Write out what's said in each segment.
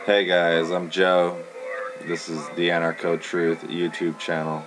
Hey guys, I'm Joe. This is the Anarcho Truth YouTube channel.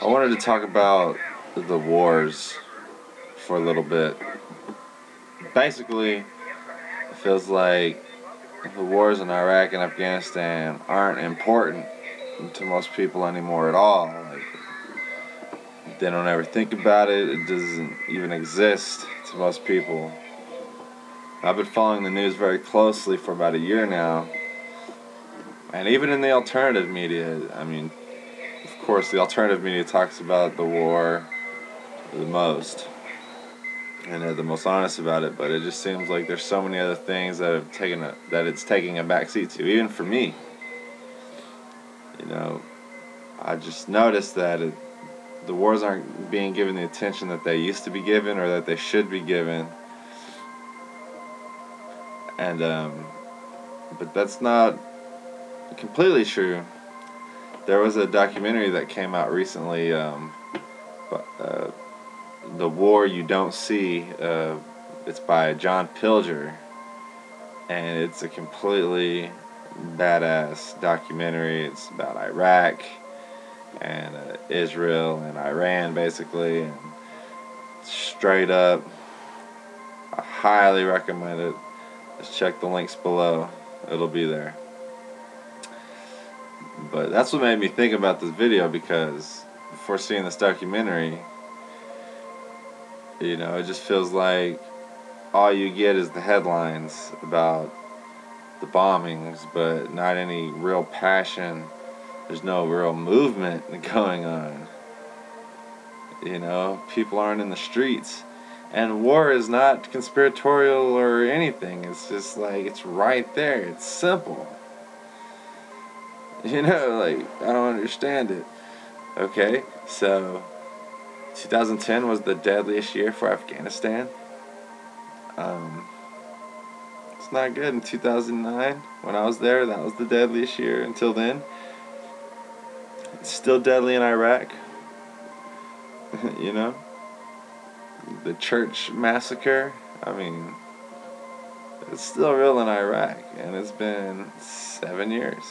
I wanted to talk about the wars for a little bit. Basically, it feels like the wars in Iraq and Afghanistan aren't important to most people anymore at all. Like, they don't ever think about it. It doesn't even exist to most people. I've been following the news very closely for about a year now. And even in the alternative media, of course, the alternative media talks about the war the most, and they're the most honest about it. But it just seems like there's so many other things that it's taking a backseat to, even for me. I just noticed that the wars aren't being given the attention that they used to be given, or that they should be given. And but that's not completely true. There was a documentary that came out recently, The War You Don't See. It's by John Pilger, and it's a completely badass documentary. It's about Iraq and Israel and Iran, basically, and straight up, I highly recommend it. Just check the links below. It'll be there. But that's what made me think about this video, because before seeing this documentary, it just feels like all you get is the headlines about the bombings, but not any real passion. There's no real movement going on. People aren't in the streets. And war is not conspiratorial or anything. It's just like, it's right there. It's simple. I don't understand it. Okay, so 2010 was the deadliest year for Afghanistan. It's not good. In 2009, when I was there, that was the deadliest year until then. It's still deadly in Iraq. The church massacre, it's still real in Iraq, and it's been 7 years.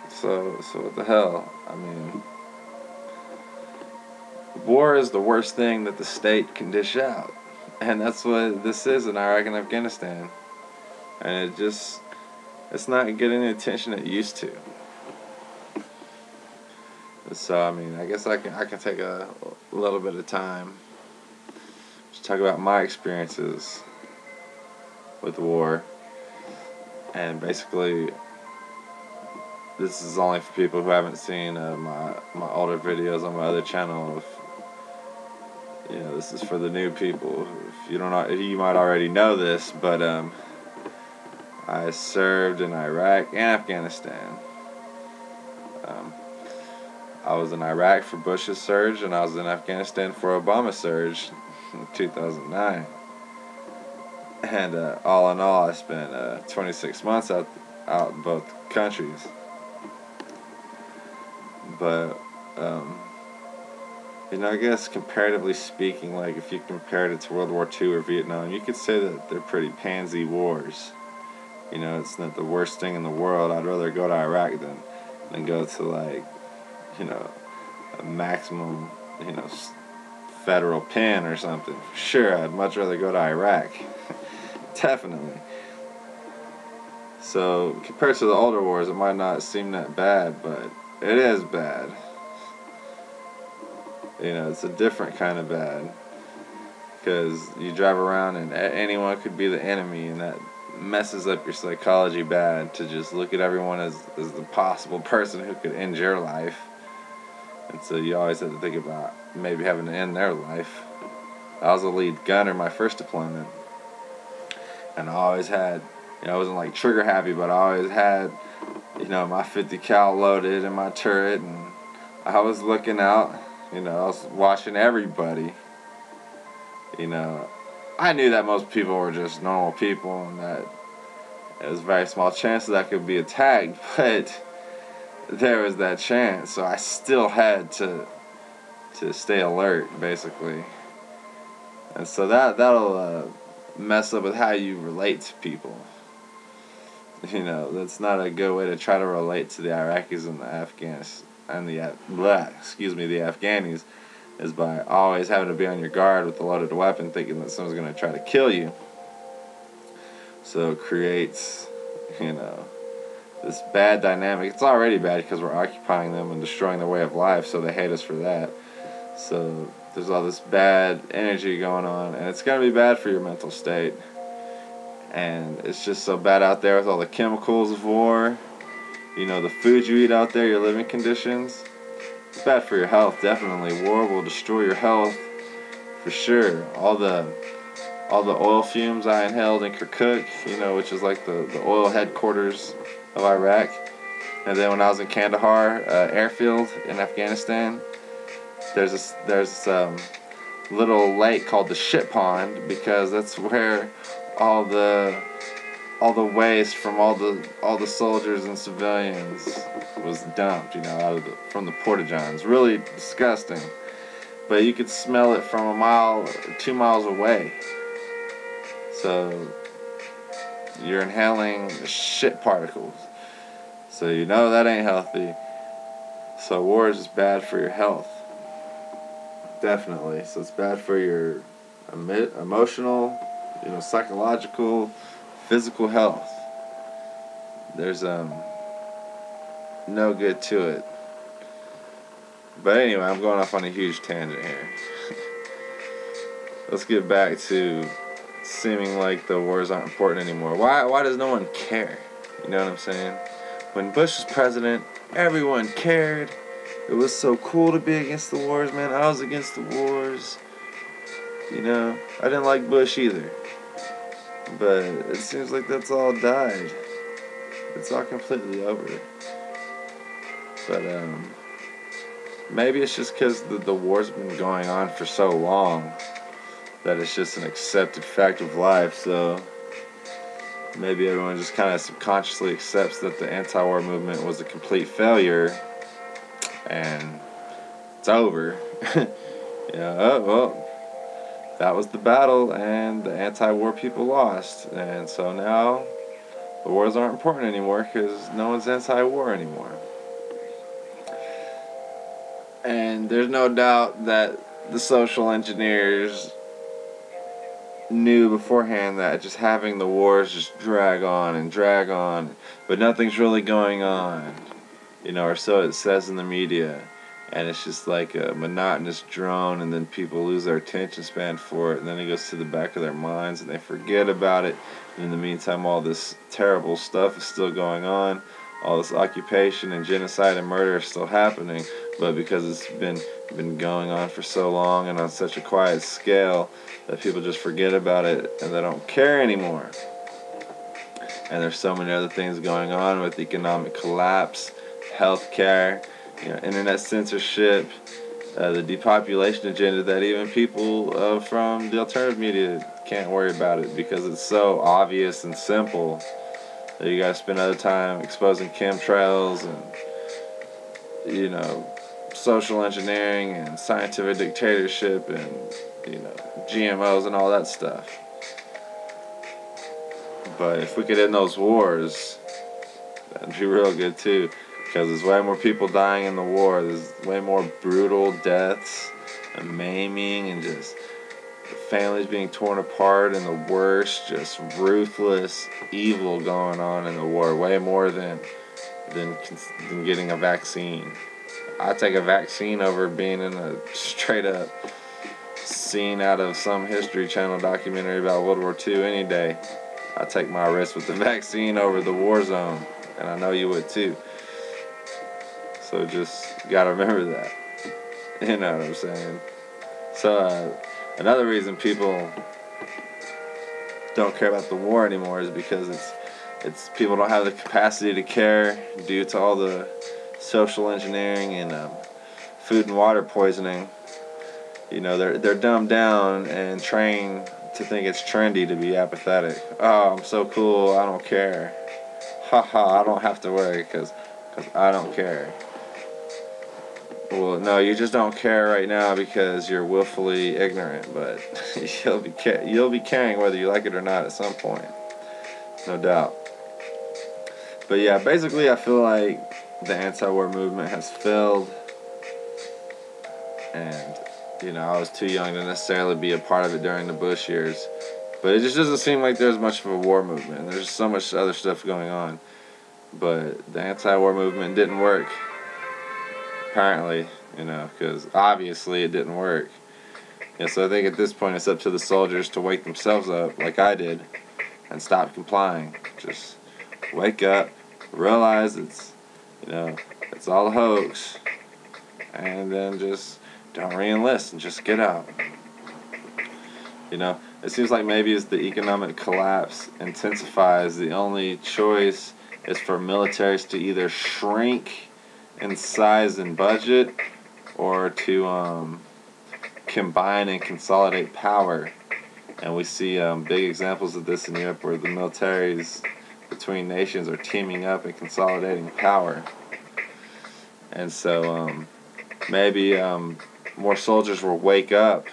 So what the hell? War is the worst thing that the state can dish out. And that's what this is in Iraq and Afghanistan. And it's not getting the attention it used to. So, I guess I can take a little bit of time to talk about my experiences with the war. And basically, this is only for people who haven't seen my older videos on my other channel. This is for the new people. If you don't know, you might already know this, but I served in Iraq and Afghanistan. I was in Iraq for Bush's surge, and I was in Afghanistan for Obama's surge in 2009. And all in all, I spent 26 months out in both countries. But I guess comparatively speaking, like if you compared it to World War II or Vietnam, you could say that they're pretty pansy wars. It's not the worst thing in the world. I'd rather go to Iraq than go to a maximum, federal pen or something. For sure, I'd much rather go to Iraq. Definitely. So compared to the older wars, it might not seem that bad, but it is bad. It's a different kind of bad, because you drive around and anyone could be the enemy, and that messes up your psychology bad, to just look at everyone as the possible person who could end your life. And so you always have to think about maybe having to end their life. I was a lead gunner my first deployment, and I always had, I wasn't like trigger happy, but I always had, my 50 cal loaded in my turret, and I was looking out. I was watching everybody. I knew that most people were just normal people, and that it was a very small chance that I could be attacked, but there was that chance, so I still had to stay alert, basically. And so that'll mess up with how you relate to people. You know, that's not a good way to try to relate to the Iraqis and the Afghans and the Afghanis, is by always having to be on your guard with a loaded weapon, thinking that someone's going to try to kill you. So it creates, you know, this bad dynamic. It's already bad because we're occupying them and destroying their way of life, so they hate us for that. So there's all this bad energy going on, and it's going to be bad for your mental state. And it's just so bad out there with all the chemicals of war. You know, the food you eat out there, your living conditions. It's bad for your health, definitely. War will destroy your health for sure. All the oil fumes I inhaled in Kirkuk, you know, which is like the oil headquarters of Iraq. And then when I was in Kandahar airfield in Afghanistan, there's this little lake called the Shit Pond, because that's where all the waste from all the soldiers and civilians was dumped, you know, from the porta-johns. Really disgusting, but you could smell it from a mile or 2 miles away. So you're inhaling shit particles, so you know that ain't healthy. So war is just bad for your health, definitely. So it's bad for your emotional, you know, psychological, physical health. There's no good to it. But anyway, I'm going off on a huge tangent here. Let's get back to seeming like the wars aren't important anymore. Why does no one care? You know what I'm saying? When Bush was president, everyone cared. It was so cool to be against the wars, man. I was against the wars. You know, I didn't like Bush either. But it seems like that's all died. It's all completely over. But maybe it's just because the war's been going on for so long that it's just an accepted fact of life. So maybe everyone just kind of subconsciously accepts that the anti-war movement was a complete failure and it's over. Yeah, oh, well, that was the battle and the anti-war people lost, and so now the wars aren't important anymore because no one's anti-war anymore. And there's no doubt that the social engineers knew beforehand that just having the wars just drag on, but nothing's really going on, you know, or so it says in the media. And it's just like a monotonous drone, and then people lose their attention span for it, and then it goes to the back of their minds, and they forget about it. And in the meantime, all this terrible stuff is still going on. All this occupation and genocide and murder is still happening, but because it's been going on for so long and on such a quiet scale, that people just forget about it and they don't care anymore. And there's so many other things going on with economic collapse, healthcare, you know, internet censorship, the depopulation agenda, that even people from the alternative media can't worry about it because it's so obvious and simple that you gotta spend other time exposing chemtrails and, you know, social engineering and scientific dictatorship and, you know, GMOs and all that stuff. But if we could end those wars, that'd be real good too. Because there's way more people dying in the war. There's way more brutal deaths and maiming and just families being torn apart and the worst, just ruthless evil going on in the war. Way more than getting a vaccine. I'd take a vaccine over being in a straight up scene out of some History Channel documentary about World War II any day. I'd take my risk with the vaccine over the war zone. And I know you would too. So just gotta remember that. You know what I'm saying? So another reason people don't care about the war anymore is because it's people don't have the capacity to care due to all the social engineering and food and water poisoning. You know, they're dumbed down and trained to think it's trendy to be apathetic. Oh, I'm so cool, I don't care. Haha, I don't have to worry because I don't care. Well, no, you just don't care right now because you're willfully ignorant, but you'll be caring whether you like it or not at some point. No doubt. But yeah, basically I feel like the anti-war movement has failed, and I was too young to necessarily be a part of it during the Bush years. But it just doesn't seem like there's much of a war movement, and there's so much other stuff going on. But the anti-war movement didn't work, apparently, because obviously it didn't work. Yeah, so I think at this point it's up to the soldiers to wake themselves up, like I did, and stop complying. Just wake up, realize it's all a hoax, and then just don't re-enlist and just get out. It seems like maybe as the economic collapse intensifies, the only choice is for militaries to either shrink in size and budget, or to combine and consolidate power. And we see big examples of this in Europe, where the militaries between nations are teaming up and consolidating power. And so maybe more soldiers will wake up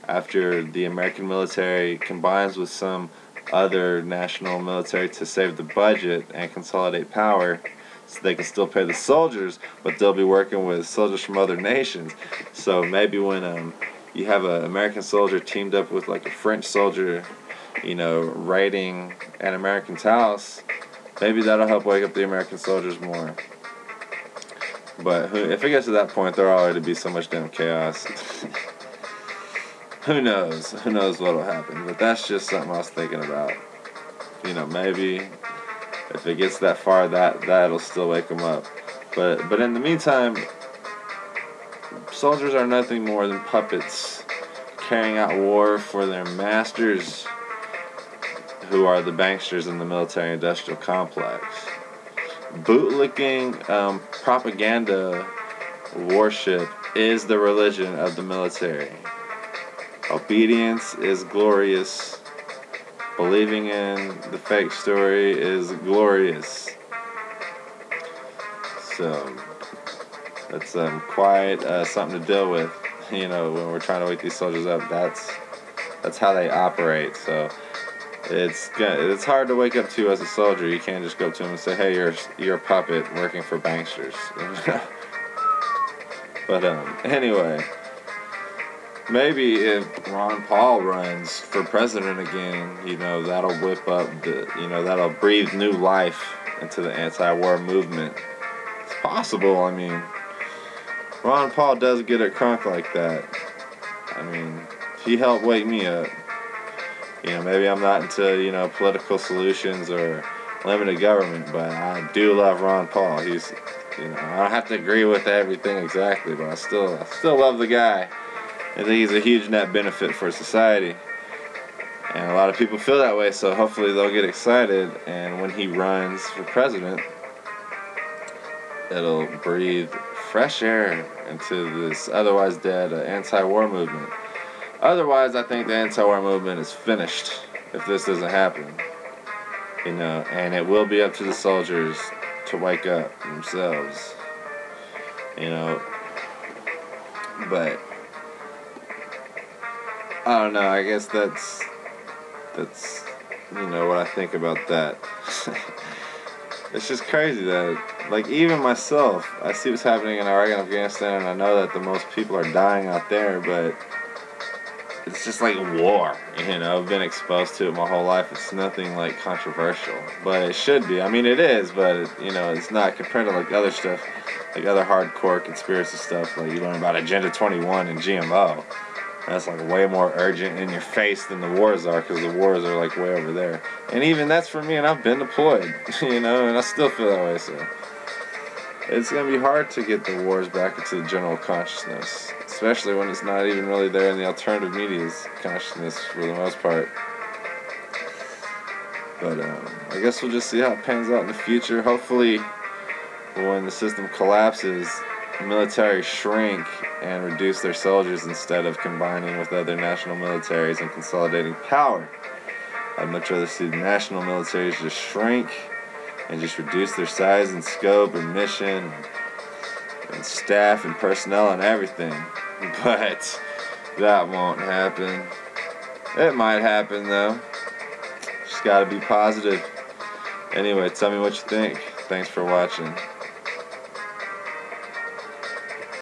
after the American military combines with some other national military to save the budget and consolidate power, so they can still pay the soldiers, but they'll be working with soldiers from other nations. So maybe when you have an American soldier teamed up with like a French soldier, raiding an American's house, maybe that'll help wake up the American soldiers more. But if it gets to that point, there'll already be so much damn chaos. Who knows? Who knows what'll happen? But that's just something I was thinking about. Maybe if it gets that far, that'll still wake them up. But in the meantime, soldiers are nothing more than puppets carrying out war for their masters, who are the banksters in the military-industrial complex. Bootlicking propaganda worship is the religion of the military. Obedience is glorious. Believing in the fake story is glorious. So that's quite something to deal with. When we're trying to wake these soldiers up, that's how they operate. So it's hard to wake up to as a soldier. You can't just go up to them and say, "Hey, you're a puppet working for banksters." But anyway. Maybe if Ron Paul runs for president again, that'll whip up that'll breathe new life into the anti-war movement. It's possible. Ron Paul does get it crunk like that. He helped wake me up. Maybe I'm not into, political solutions or limited government, but I do love Ron Paul. He's, I don't have to agree with everything exactly, but I still love the guy. I think he's a huge net benefit for society, and a lot of people feel that way, so hopefully they'll get excited, and when he runs for president, it'll breathe fresh air into this otherwise dead anti-war movement. Otherwise, I think the anti-war movement is finished if this doesn't happen, and it will be up to the soldiers to wake up themselves, but I don't know, I guess that's what I think about that. It's just crazy that, like, even myself, I see what's happening in Iraq and Afghanistan, and I know that the most people are dying out there, but it's just like war, I've been exposed to it my whole life. It's nothing like controversial, but it should be. It is, but it's not compared to like other stuff, like other hardcore conspiracy stuff, like you learn about Agenda 21 and GMO. That's like way more urgent in your face than the wars are, because the wars are like way over there. And even that's for me, and I've been deployed, and I still feel that way. So it's gonna be hard to get the wars back into the general consciousness, especially when it's not even really there in the alternative media's consciousness for the most part. But I guess we'll just see how it pans out in the future. Hopefully, when the system collapses, the military shrink and reduce their soldiers instead of combining with other national militaries and consolidating power. I'd much rather see the national militaries just shrink and just reduce their size and scope and mission and staff and personnel and everything. But that won't happen. It might happen though. Just gotta be positive. Anyway, tell me what you think. Thanks for watching.